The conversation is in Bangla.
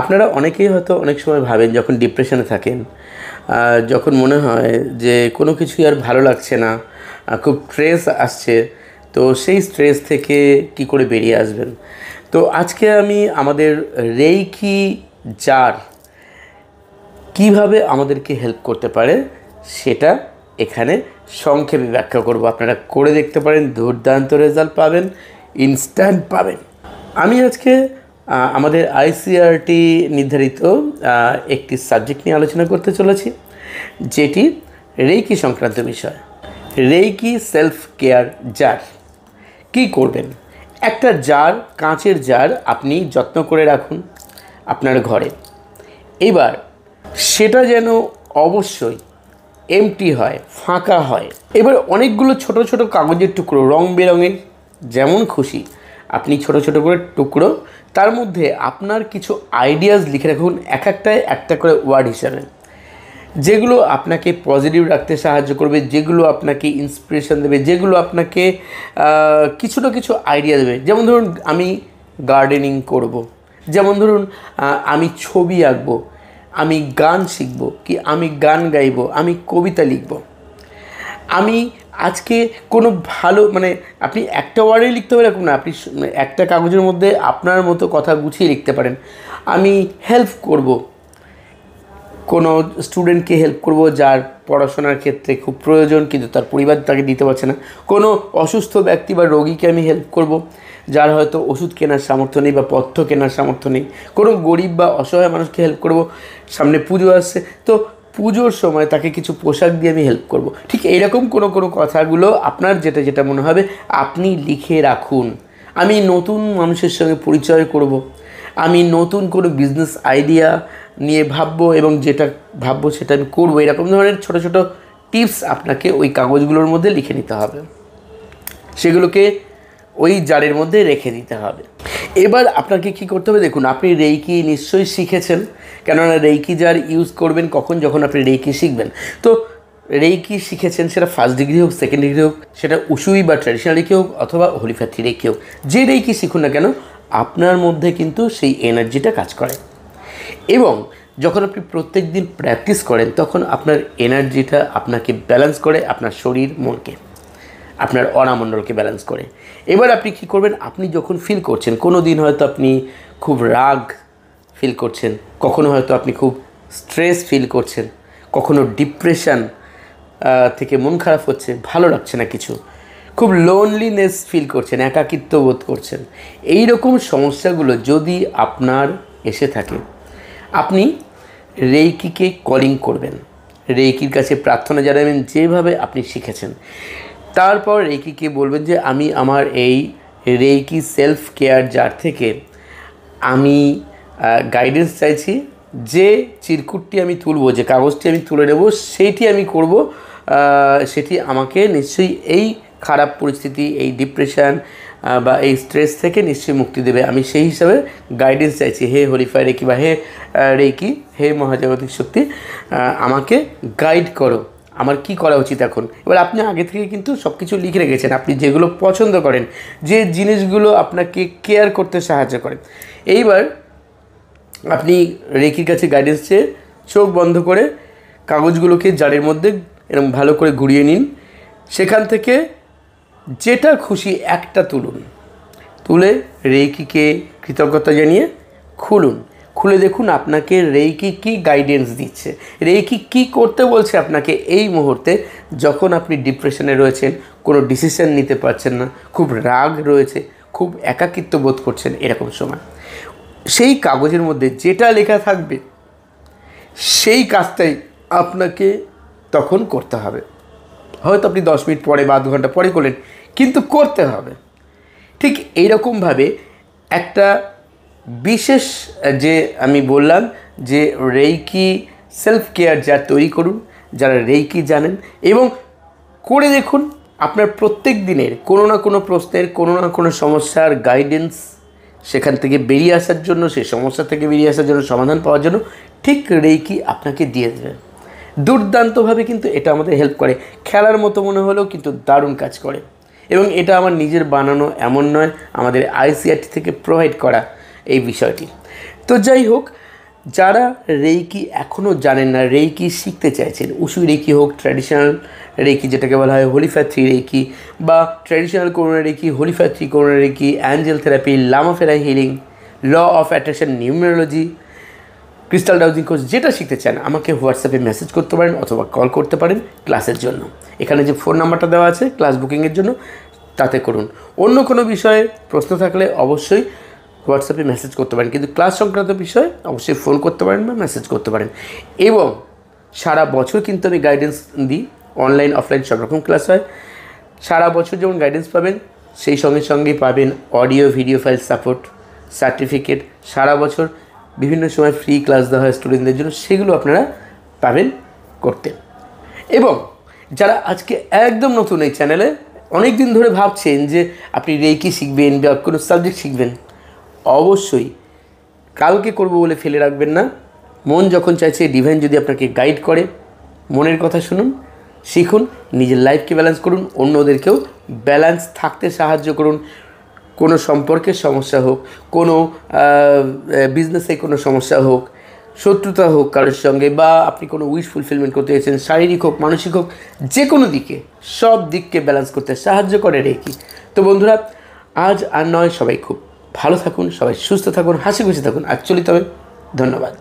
আপনারা অনেকেই হয়তো অনেক সময় ভাবেন যখন ডিপ্রেশনে থাকেন, যখন মনে হয় যে কোনো কিছুই আর ভালো লাগছে না, খুব স্ট্রেস আসছে, তো সেই স্ট্রেস থেকে কি করে বেরিয়ে আসবেন। তো আজকে আমি আমাদের রেইকি জার কিভাবে আমাদেরকে হেল্প করতে পারে সেটা এখানে সংক্ষেপে ব্যাখ্যা করব। আপনারা করে দেখতে পারেন, দুর্দান্ত রেজাল্ট পাবেন, ইনস্ট্যান্ট পাবেন। আমি আজকে আমাদের আইসিআরটি নির্ধারিত একটি সাবজেক্ট নিয়ে আলোচনা করতে চলেছি, যেটি রেইকি সংক্রান্ত বিষয়। Reiki self care jar. কী করবেন? একটা জার, কাঁচের জার আপনি যত্ন করে রাখুন আপনার ঘরে। এবার সেটা যেন অবশ্যই এমটি হয়, ফাঁকা হয়। এবার অনেকগুলো ছোট ছোট কাগজের টুকরো, রং বেরঙের, যেমন খুশি আপনি ছোট ছোট করে টুকরো, তার মধ্যে আপনার কিছু আইডিয়াস লিখে রাখুন, এক একটায় একটা করে ওয়ার্ড হিসাবে, যেগুলো আপনাকে পজিটিভ রাখতে সাহায্য করবে, যেগুলো আপনাকে ইন্সপিরেশন দেবে, যেগুলো আপনাকে কিছু না কিছু আইডিয়া দেবে। যেমন ধরুন আমি গার্ডেনিং করব, যেমন ধরুন আমি ছবি আঁকবো, আমি গান শিখব, কি আমি গান গাইব, আমি কবিতা লিখব, আমি আজকে কোনো ভালো, মানে আপনি একটা ওয়ার্ডেই লিখতে হবে এরকম না, আপনি একটা কাগজের মধ্যে আপনার মতো কথা গুছিয়ে লিখতে পারেন। আমি হেল্প করব, কোনো স্টুডেন্টকে হেল্প করব যার পড়াশোনার ক্ষেত্রে খুব প্রয়োজন কিন্তু তার পরিবার তাকে দিতে পারছে না। কোনো অসুস্থ ব্যক্তি বা রোগীকে আমি হেল্প করব যার হয়তো ওষুধ কেনার সামর্থ্য নেই বা পথ্য কেনার সামর্থ্য নেই। কোনো গরিব বা অসহায় মানুষকে হেল্প করব। সামনে পুজো আসছে, তো পুজোর সময় তাকে কিছু পোশাক দিয়ে আমি হেল্প করব। ঠিক এইরকম কোনো কোনো কথাগুলো আপনার যেটা যেটা মনে হবে আপনি লিখে রাখুন। আমি নতুন মানুষের সঙ্গে পরিচয় করব, আমি নতুন কোনো বিজনেস আইডিয়া নিয়ে ভাববো এবং যেটা ভাববো সেটা আমি করবো, এরকম ধরনের ছোটো ছোটো টিপস আপনাকে ওই কাগজগুলোর মধ্যে লিখে নিতে হবে, সেগুলোকে ওই জারের মধ্যে রেখে দিতে হবে। এবার আপনাকে কি করতে হবে দেখুন, আপনি রেইকি নিশ্চয়ই শিখেছেন, কেননা রেইকি জার ইউজ করবেন কখন? যখন আপনি রেইকি শিখবেন। তো রেইকি শিখেছেন, সেটা ফার্স্ট ডিগ্রি হোক, সেকেন্ড ডিগ্রি হোক, সেটা উসুই বা ট্র্যাডিশনাল রেইকি হোক অথবা হোলিফ্যাথি রেইকি হোক, যে রেইকি শিখুন না কেন আপনার মধ্যে কিন্তু সেই এনার্জিটা কাজ করে। এবং যখন আপনি প্রত্যেক দিন প্র্যাকটিস করেন তখন আপনার এনার্জিটা আপনাকে ব্যালেন্স করে, আপনার শরীর মনকে, আপনার অরামণ্ডলকে ব্যালেন্স করে। এবার আপনি কী করবেন, আপনি যখন ফিল করছেন, কোনো দিন হয়তো আপনি খুব রাগ ফিল করছেন, কখনো হয়তো আপনি খুব স্ট্রেস ফিল করছেন, কখনো ডিপ্রেশন থেকে মন খারাপ হচ্ছে, ভালো লাগছে না কিছু, খুব লোনলিনেস ফিল করছেন, একাকিত্ব বোধ করছেন, এই রকম সমস্যাগুলো যদি আপনার এসে থাকে, আপনি রেইকিকে কলিং করবেন, রেইকির কাছে প্রার্থনা জানাবেন যেভাবে আপনি শিখেছেন। তারপর রেইকিকে বলবেন যে আমি আমার এই রেইকি সেলফ কেয়ার জার থেকে আমি গাইডেন্স চাইছি, যে চিরকুটটি আমি তুলব, যে কাগজটি আমি তুলে নেব, সেইটি আমি করব, সেটি আমাকে নিশ্চয়ই এই খারাপ পরিস্থিতি, এই ডিপ্রেশন বা এই স্ট্রেস থেকে নিশ্চয়ই মুক্তি দেবে। আমি সেই হিসাবে গাইডেন্স চাইছি, হে হোলিফাই রেইকি বা হে রেইকি, হে মহাজাগতিক শক্তি, আমাকে গাইড করো, আমার কি করা উচিত এখন। এবার আপনি আগে থেকে কিন্তু সব কিছু লিখে রেখেছেন, আপনি যেগুলো পছন্দ করেন, যে জিনিসগুলো আপনাকে কেয়ার করতে সাহায্য করে। এইবার আপনি রেইকির কাছে গাইডেন্স চেয়ে চোখ বন্ধ করে কাগজগুলোকে জারের মধ্যে এরকম ভালো করে ঘুরিয়ে নিন, সেখান থেকে যেটা খুশি একটা তুলুন, তুলে রেইকিকে কৃতজ্ঞতা জানিয়ে খুলুন, খুলে দেখুন আপনাকে রেইকি কী গাইডেন্স দিচ্ছে, রেইকি কী করতে বলছে আপনাকে এই মুহূর্তে, যখন আপনি ডিপ্রেশনে রয়েছেন, কোনো ডিসিশন নিতে পারছেন না, খুব রাগ রয়েছে, খুব একাকিত্ব বোধ করছেন, এরকম সময় সেই কাগজের মধ্যে যেটা লেখা থাকবে সেই কাজটাই আপনাকে তখন করতে হবে। হয়তো আপনি 10 মিনিট পরে বা 2 ঘন্টা পরে করলেন, কিন্তু করতে হবে। ঠিক এইরকমভাবে একটা বিশেষ, যে আমি বললাম যে রেইকি সেলফ কেয়ার যা তৈরি করুন, যারা রেইকি জানেন, এবং করে দেখুন আপনার প্রত্যেক দিনের কোনো না কোনো প্রশ্নের, কোনো না কোনো সমস্যার গাইডেন্স, সেখান থেকে বেরিয়ে আসার জন্য, সেই সমস্যা থেকে বেরিয়ে আসার জন্য, সমাধান পাওয়ার জন্য ঠিক রেইকি আপনাকে দিয়ে দেবে। দুর্দান্তভাবে কিন্তু এটা আমাদের হেল্প করে, খেলার মতো মনে হলেও কিন্তু দারুণ কাজ করে। এবং এটা আমার নিজের বানানো এমন নয়, আমাদের আইসিআরটি থেকে প্রোভাইড করা এই বিষয়টি। তো যাই হোক, যারা রেইকি এখনও জানেন না, রেইকি শিখতে চাইছেন, উসুই রেইকি হোক, ট্র্যাডিশনাল রেইকি যেটাকে বলা হয় হোলিফ্যাথ 3 রেইকি, বা traditional Karuna reiki, holy fire 3 Karuna reiki, angel therapy, Lama Fera healing, law of attraction, numerology, crystal dowsing course, যেটা শিখতে চান আমাকে হোয়াটসঅ্যাপে মেসেজ করতে পারেন অথবা কল করতে পারেন ক্লাসের জন্য। এখানে যে ফোন নাম্বারটা দেওয়া আছে ক্লাস বুকিংয়ের জন্য, তাতে করুন। অন্য কোনো বিষয়ে প্রশ্ন থাকলে অবশ্যই হোয়াটসঅ্যাপে মেসেজ করতে পারেন, কিন্তু ক্লাস সংক্রান্ত বিষয়ে অবশ্যই ফোন করতে পারেন বা মেসেজ করতে পারেন। এবং সারা বছর কিন্তু আমি গাইডেন্স দিই, অনলাইন অফলাইন সব রকম ক্লাস হয়। সারা বছর যেমন গাইডেন্স পাবেন, সেই সঙ্গে সঙ্গেই পাবেন audio video file support, certificate. সারা বছর বিভিন্ন সময় ফ্রি ক্লাস দেওয়া হয় স্টুডেন্টদের জন্য, সেগুলো আপনারা পাবেন করতে। এবং যারা আজকে একদম নতুন এই চ্যানেলে, অনেক দিন ধরে ভাবছেন যে আপনি রেইকি শিখবেন বা কোনো সাবজেক্ট শিখবেন, অবশ্যই কালকে করব বলে ফেলে রাখবেন না। মন যখন চাইছে, ডিভাইন যদি আপনাকে গাইড করে, মনের কথা শুনুন, শিখুন, নিজের লাইফকে ব্যালেন্স করুন, অন্যদেরকেও ব্যালেন্স থাকতে সাহায্য করুন। কোনো সম্পর্কের সমস্যা হোক, কোনো বিজনেসে কোনো সমস্যা হোক, শত্রুতা হোক কারোর সঙ্গে, বা আপনি কোনো উইশ ফুলফিলমেন্ট করতে চাইছেন, শারীরিক হোক মানসিক হোক, যে কোনো দিকে, সব দিককে ব্যালেন্স করতে সাহায্য করে রেইকি। তো বন্ধুরা, আজ আর নয়, সবাই খুব ভালো থাকুন, সবাই সুস্থ থাকুন, হাসি খুশি থাকুন। আজ চলি তবে, ধন্যবাদ।